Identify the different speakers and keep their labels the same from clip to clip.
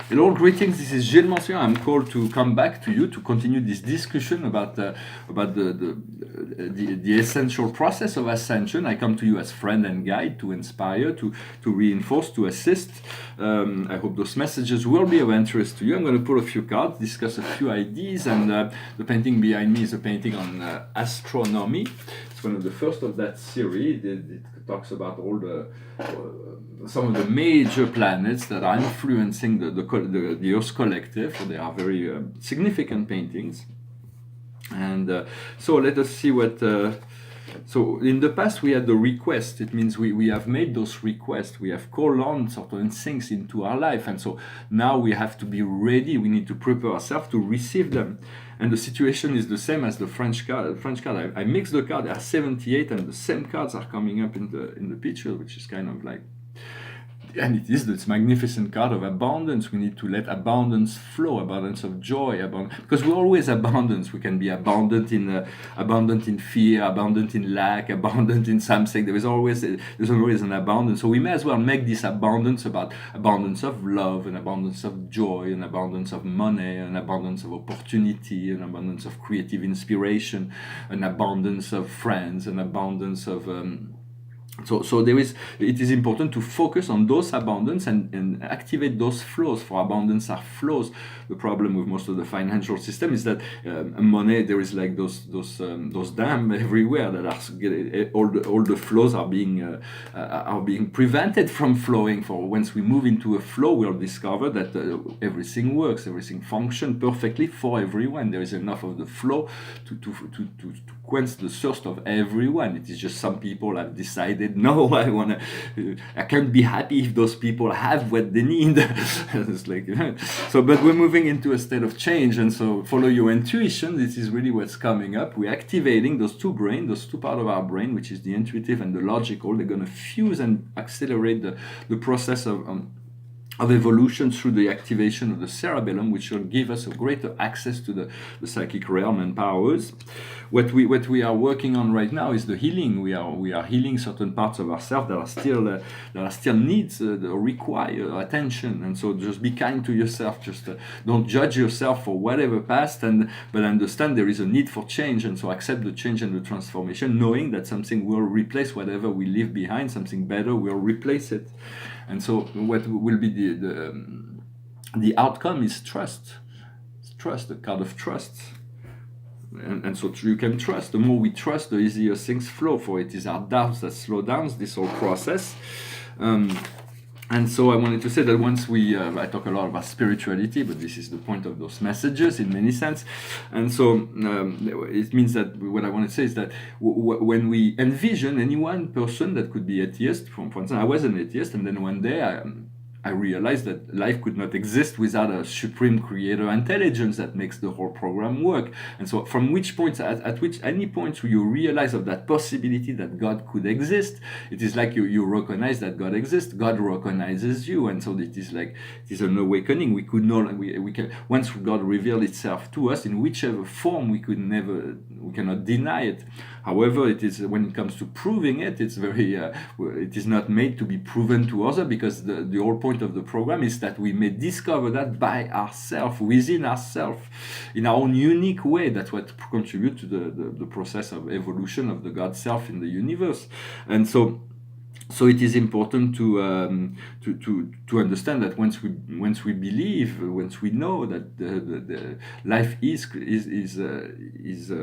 Speaker 1: Hello, greetings. This is Gilles Monsieur. I'm called to come back to you to continue this discussion about the essential process of ascension. I come to you as friend and guide to inspire, to reinforce, to assist. I hope those messages will be of interest to you. I'm going to pull a few cards, discuss a few ideas, and the painting behind me is a painting on astronomy. It's one of the first of that series. It talks about all some of the major planets that are influencing the Earth collective. So they are very significant paintings. And so let us see what. So in the past we had the request. It means we have made those requests. We have called on certain things into our life, and so now we have to be ready. We need to prepare ourselves to receive them. And the situation is the same as the French card. I mixed the card. There are 78, and the same cards are coming up in the picture, which is kind of like. And it is this magnificent card of abundance. We need to let abundance flow, abundance of joy, because we're always abundance. We can be abundant in fear, abundant in lack, abundant in something. There's always an abundance. So we may as well make this abundance about abundance of love, an abundance of joy, an abundance of money, an abundance of opportunity, an abundance of creative inspiration, an abundance of friends, an abundance of. So it is important to focus on those abundance and activate those flows, for abundance are flows. The problem with most of the financial system is that money, there is like those dams everywhere that are all the flows are being prevented from flowing. For once we move into a flow, we'll discover that everything works, everything functions perfectly for everyone. There is enough of the flow to quench the thirst of everyone. It is just some people have decided, no, I can't be happy if those people have what they need. It's like, so, but we're moving into a state of change, and so follow your intuition. This is really what's coming up. We're activating those two parts of our brain, which is the intuitive and the logical. They're going to fuse and accelerate the process of evolution through the activation of the cerebellum, which will give us a greater access to the psychic realm and powers. What we are working on right now is the healing. We are healing certain parts of ourselves that are still needs require attention. And so just be kind to yourself. Just don't judge yourself for whatever passed, but understand there is a need for change. And so accept the change and the transformation, knowing that something will replace whatever we leave behind. Something better will replace it. And so what will be the outcome is trust. Trust, the card of trust. And so you can trust. The more we trust, the easier things flow, for it is our doubts that slow down this whole process. And so I wanted to say that once I talk a lot about spirituality, but this is the point of those messages in many sense. And so it means that what I want to say is that when we envision any one person that could be atheist, for instance, I was an atheist, and then one day I realized that life could not exist without a supreme creator intelligence that makes the whole program work. And so from which points, at which any point you realize of that possibility that God could exist, it is like you recognize that God exists, God recognizes you. And so it is an awakening. We can, once God revealed itself to us in whichever form, we cannot deny it. However, it is, when it comes to proving it, it's very, it is not made to be proven to others, because the whole point of the program is that we may discover that by ourselves, within ourselves, in our own unique way. That's what contributes to the process of evolution of the God self in the universe. And so it is important to understand that once we believe, once we know that the life is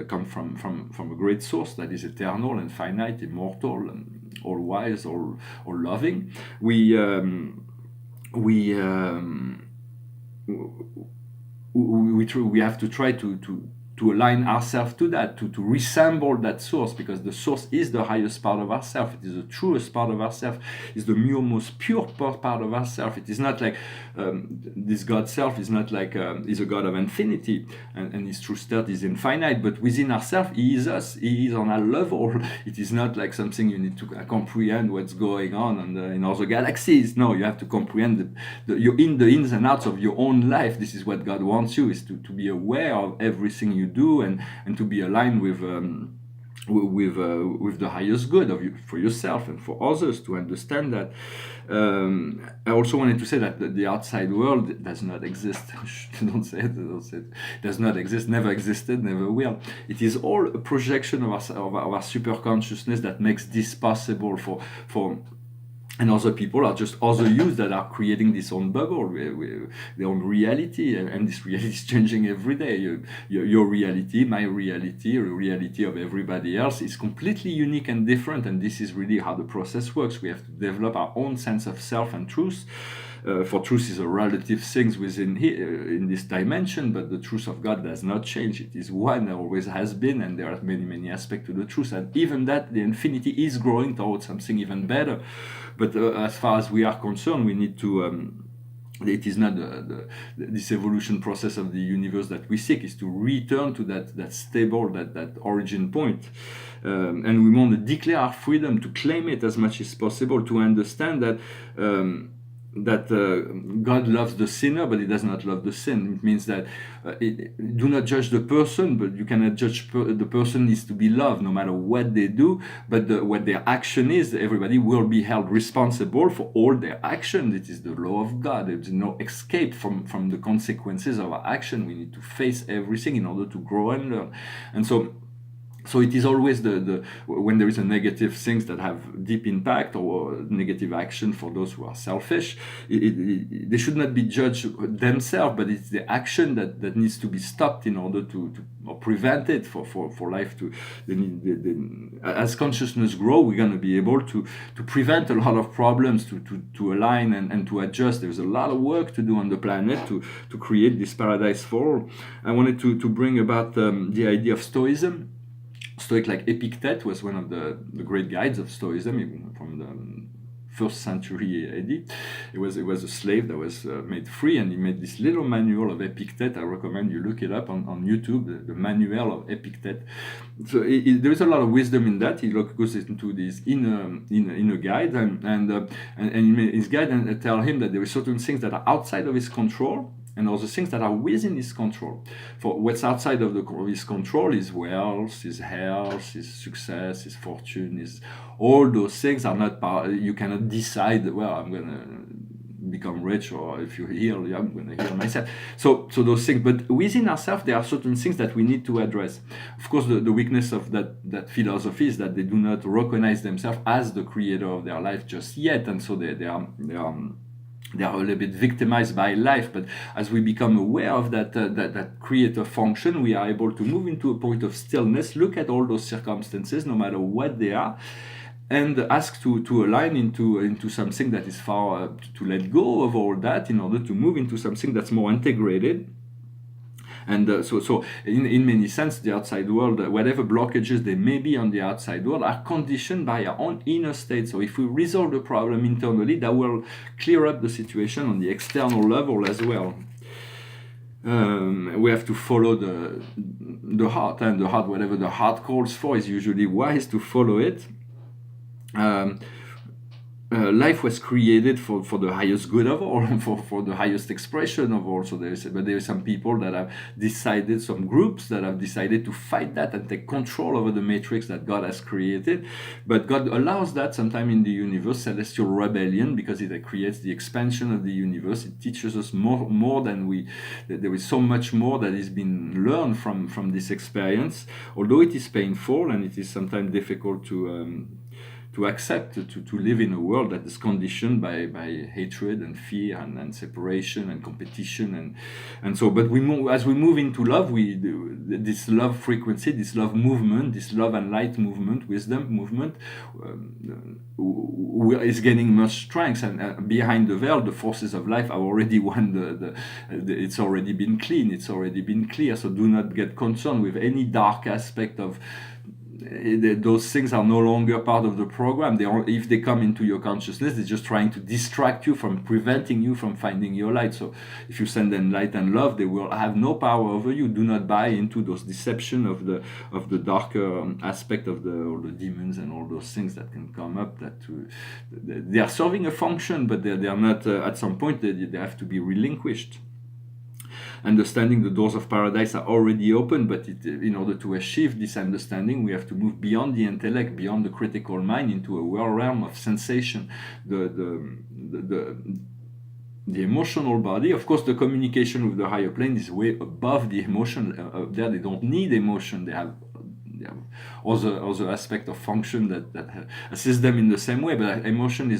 Speaker 1: come from a great source that is eternal and finite, immortal, and all wise, all loving, we have to try to align ourselves to that, to resemble that source, because the source is the highest part of ourselves. It is the truest part of ourselves. It's the most pure part of ourselves. It is not like this God self is not like is a God of infinity, and his true state is infinite. But within ourselves, he is us. He is on our level. It is not like something you need to comprehend what's going on in other galaxies. No, you have to comprehend you're in the ins and outs of your own life. This is what God wants you, is to be aware of everything you do, and to be aligned with with the highest good of you, for yourself and for others, to understand that. I also wanted to say that the outside world does not exist. Don't say it. Don't say it. Does not exist. Never existed. Never will. It is all a projection of our super consciousness that makes this possible for. And other people are just other yous that are creating this own bubble, their own reality, and this reality is changing every day. Your reality, my reality, the reality of everybody else is completely unique and different, and this is really how the process works. We have to develop our own sense of self and truth. For truth is a relative thing within in this dimension, but the truth of God does not change. It is one, always has been, and there are many aspects to the truth. And even that, the infinity is growing towards something even better. But as far as we are concerned, we need to. It is not this evolution process of the universe that we seek. Is to return to that stable, that origin point, and we want to declare our freedom, to claim it as much as possible, to understand that. God loves the sinner, but He does not love the sin. It means that do not judge the person, but you cannot judge the person needs to be loved no matter what they do. But what their action is, everybody will be held responsible for all their actions. It is the law of God. There is no escape from the consequences of our action. We need to face everything in order to grow and learn. And so it is always when there is a negative things that have deep impact or negative action for those who are selfish, they should not be judged themselves, but it's the action that needs to be stopped in order to or prevent it for life to. As consciousness grow, we're going to be able to prevent a lot of problems, to align and to adjust. There's a lot of work to do on the planet to create this paradise for all. I wanted to bring about the idea of Stoicism. Stoic like Epictet was one of the great guides of Stoicism, even from the 1st century AD. It was a slave that was made free, and he made this little manual of Epictet. I recommend you look it up on YouTube, the manual of Epictet. So there is a lot of wisdom in that. He goes into this inner guide, and his guide and tell him that there are certain things that are outside of his control, and other things that are within his control. For what's outside of his control is wealth, his health, his success, his fortune, all those things are not you cannot decide, well, I'm going to become rich, or if you heal, I'm going to heal myself. So those things, but within ourselves, there are certain things that we need to address. Of course, the weakness of that philosophy is that they do not recognize themselves as the creator of their life just yet, and so they are a little bit victimized by life. But as we become aware of that creator function, we are able to move into a point of stillness, look at all those circumstances, no matter what they are, and ask to align into something that is far, to let go of all that in order to move into something that's more integrated. And so in many sense, the outside world, whatever blockages there may be on the outside world, are conditioned by our own inner state. So if we resolve the problem internally, that will clear up the situation on the external level as well. We have to follow the heart, and the heart, whatever the heart calls for, is usually wise to follow it. Life was created for the highest good of all, for the highest expression of all. So there are some people that have decided, some groups that have decided to fight that and take control over the matrix that God has created. But God allows that sometime in the universe, celestial rebellion, because it creates the expansion of the universe. It teaches us more than there is so much more that is being learned from this experience, although it is painful and it is sometimes difficult to accept, to live in a world that is conditioned by hatred and fear and separation and competition and so. But as we move into love, this love frequency, this love movement, this love and light movement, wisdom movement, is gaining much strength. And behind the veil, the forces of life have already won. It's already been clean. It's already been clear. So do not get concerned with any dark aspect of. Those things are no longer part of the program. If they come into your consciousness, they're just trying to distract you, from preventing you from finding your light. So if you send them light and love, they will have no power over you. Do not buy into those deception of the darker aspect of all the demons and all those things that can come up. That they are serving a function, but they are not. At some point, they have to be relinquished. understanding the doors of paradise are already open, but in order to achieve this understanding, we have to move beyond the intellect, beyond the critical mind, into a realm of sensation, the emotional body. Of course, the communication with the higher plane is way above the emotion. There, they don't need emotion. They have other aspect of function that assist them in the same way. But emotion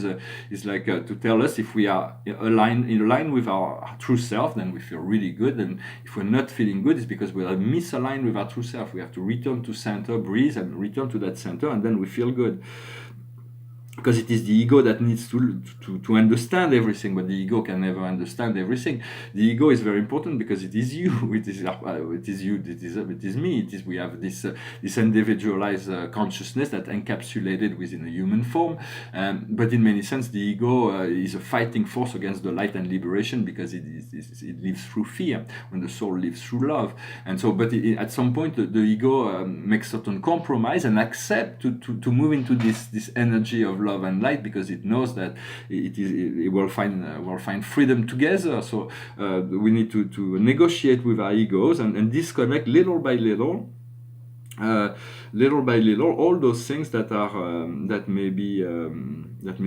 Speaker 1: is like to tell us if we are in line with our true self, then we feel really good. And if we're not feeling good, it's because we are misaligned with our true self. We have to return to center, breathe, and return to that center, and then we feel good. Because it is the ego that needs to understand everything, but the ego can never understand everything. The ego is very important because it is you, it is you, it is me. We have this individualized consciousness that encapsulated within a human form. But in many sense, the ego is a fighting force against the light and liberation, because it lives through fear when the soul lives through love. And so, but at some point, the ego makes certain compromise and accept to move into this energy of love and light, because it knows that it will find freedom together. So we need to negotiate with our egos and disconnect little by little, all those things that are that may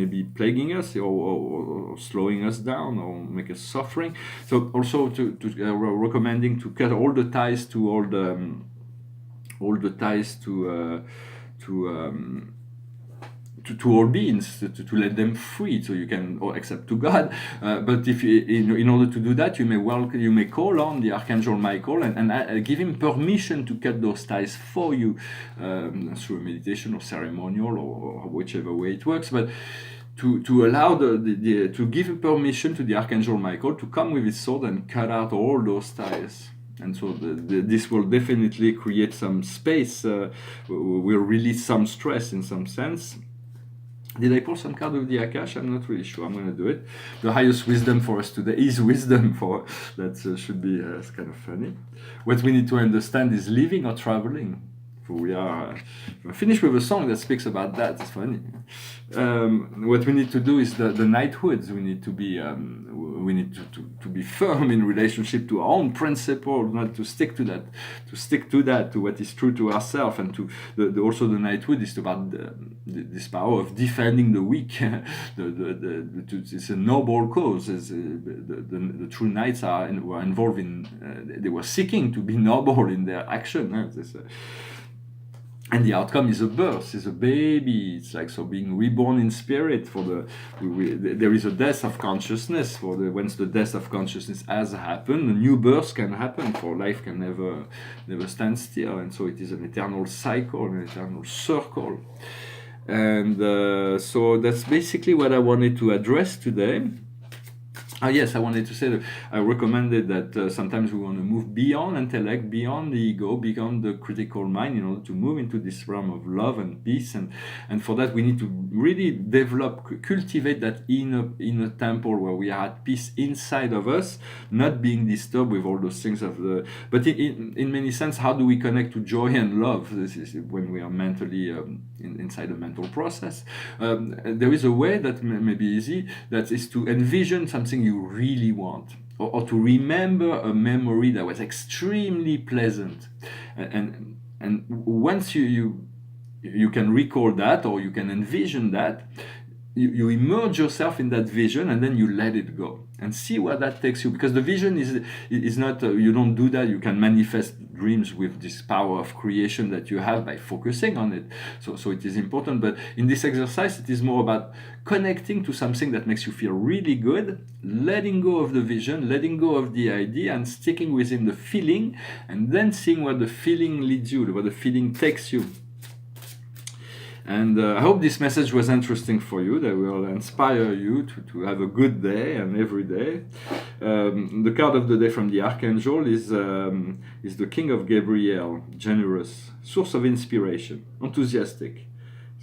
Speaker 1: be plaguing us or slowing us down or make us suffering. So also recommending to cut all the ties to to all beings, to let them free, so you can, or except to God. But if you, in order to do that, you may call on the Archangel Michael and give him permission to cut those ties for you through a meditation or ceremonial or whichever way it works. But to allow to give him permission to the Archangel Michael to come with his sword and cut out all those ties. And so this will definitely create some space, will release some stress in some sense. Did I pull some card with the Akash? I'm not really sure. I'm going to do it. The highest wisdom for us today is wisdom. That should be kind of funny. What we need to understand is living or traveling. We are finished with a song that speaks about that. It's funny. What we need to do is the knighthoods. We need to be firm in relationship to our own principle, not to stick to that, to what is true to ourselves, and also the knighthood is about this power of defending the weak. It's a noble cause. The true knights were involved in. They were seeking to be noble in their action. And the outcome is a birth, is a baby. It's like so being reborn in spirit. There is a death of consciousness. Once the death of consciousness has happened, a new birth can happen. For life can never stand still, and so it is an eternal cycle, an eternal circle. And so that's basically what I wanted to address today. Yes, I wanted to say that I recommended that sometimes we want to move beyond intellect, beyond the ego, beyond the critical mind, in order to move into this realm of love and peace. And for that, we need to really cultivate that inner temple where we are at peace inside of us, not being disturbed with all those things But in many sense, how do we connect to joy and love? This is when we are mentally inside a mental process. There is a way that may be easy, that is to envision something you really want, or to remember a memory that was extremely pleasant, and once you can recall that, or you can envision that, you immerse yourself in that vision, and then you let it go and see where that takes you. Because the vision is not you don't do that. You can manifest dreams with this power of creation that you have by focusing on it. So it is important. But in this exercise, it is more about connecting to something that makes you feel really good, letting go of the vision, letting go of the idea, and sticking within the feeling, and then seeing where the feeling leads you, where the feeling takes you. And I hope this message was interesting for you, that will inspire you to have a good day and every day. The card of the day from the Archangel is the King of Gabriel, generous, source of inspiration, enthusiastic.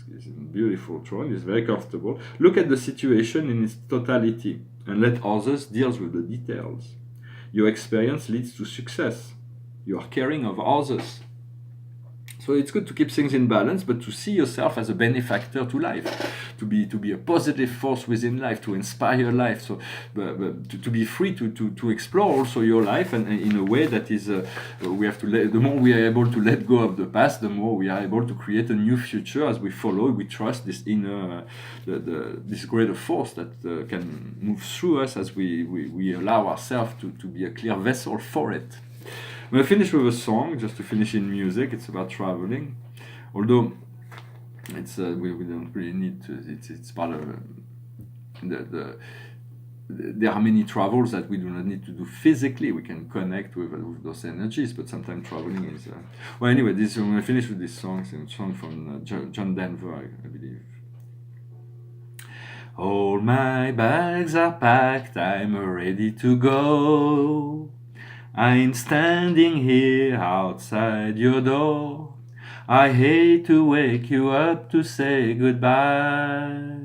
Speaker 1: It's a beautiful throne, it's very comfortable. Look at the situation in its totality and let others deal with the details. Your experience leads to success. You are caring of others. So it's good to keep things in balance, but to see yourself as a benefactor to life, to be a positive force within life, to inspire life. So to be free to explore also your life, and in a way that is we have to the more we are able to let go of the past, the more we are able to create a new future as we follow, we trust this inner this greater force that can move through us as we allow ourselves to be a clear vessel for it. I'm going to finish with a song, just to finish in music. It's about traveling, although it's we don't really need to. It's part of there are many travels that we do not need to do physically. We can connect with those energies, but sometimes traveling is. Well, anyway, I'm going to finish with this song. It's a song from John Denver, I believe. All my bags are packed, I'm ready to go. I'm standing here outside your door. I hate to wake you up to say goodbye,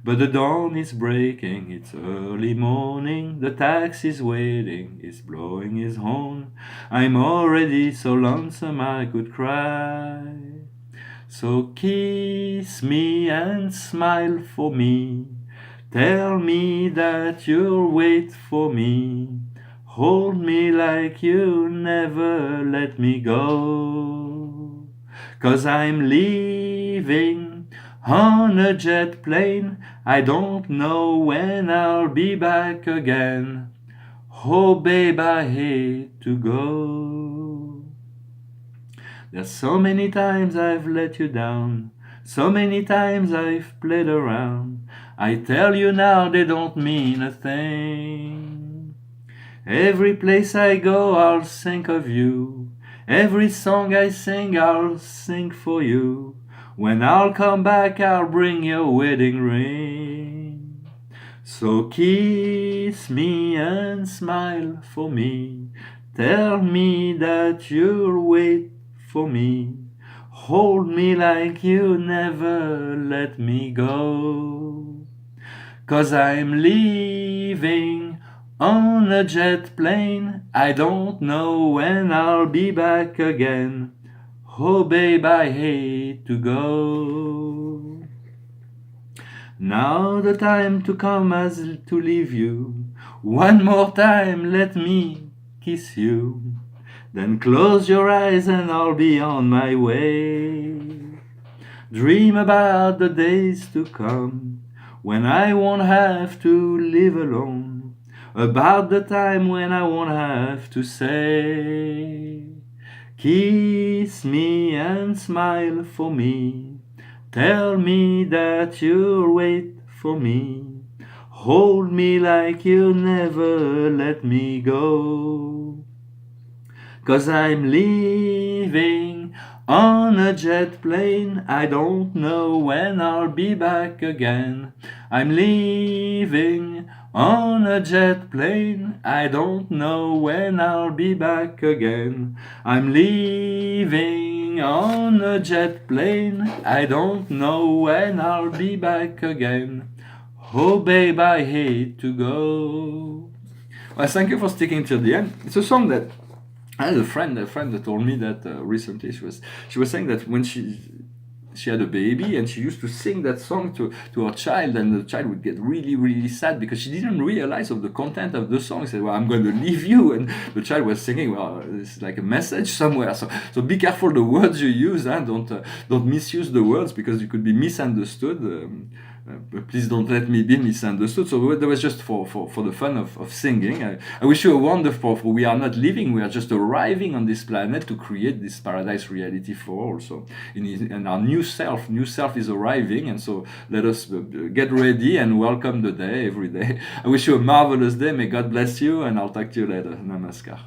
Speaker 1: but the dawn is breaking, it's early morning. The taxi's waiting, it's blowing his horn. I'm already so lonesome I could cry. So kiss me and smile for me. Tell me that you'll wait for me. Hold me like you never let me go. 'Cause I'm leaving on a jet plane. I don't know when I'll be back again. Oh babe, I hate to go. There's so many times I've let you down, so many times I've played around. I tell you now they don't mean a thing. Every place I go I'll think of you. Every song I sing I'll sing for you. When I'll come back I'll bring your wedding ring. So kiss me and smile for me. Tell me that you'll wait for me. Hold me like you never let me go. 'Cause I'm leaving on a jet plane. I don't know when I'll be back again. Oh babe, I hate to go. Now the time to come has to leave you. One more time let me kiss you. Then close your eyes and I'll be on my way. Dream about the days to come, when I won't have to live alone. About the time when I won't have to say, kiss me and smile for me. Tell me that you'll wait for me. Hold me like you never let me go. 'Cause I'm leaving on a jet plane. I don't know when I'll be back again. I'm leaving on a jet plane. I don't know when I'll be back again. I'm leaving on a jet plane. I don't know when I'll be back again. Oh babe, I hate to go. Well, thank you for sticking till the end. It's a song that I had a friend that told me that recently. She was saying that when she had a baby and she used to sing that song to her child, and the child would get really, really sad because she didn't realize of the content of the song. She said, well, I'm going to leave you. And the child was singing, well, it's like a message somewhere. So be careful the words you use. Don't misuse the words because you could be misunderstood. Please don't let me be misunderstood. So that was just for the fun of singing. I wish you a wonderful. We are not living. We are just arriving on this planet to create this paradise reality for all. So in our new self is arriving, and so let us get ready and welcome the day every day. I wish you a marvelous day. May God bless you, and I'll talk to you later. Namaskar.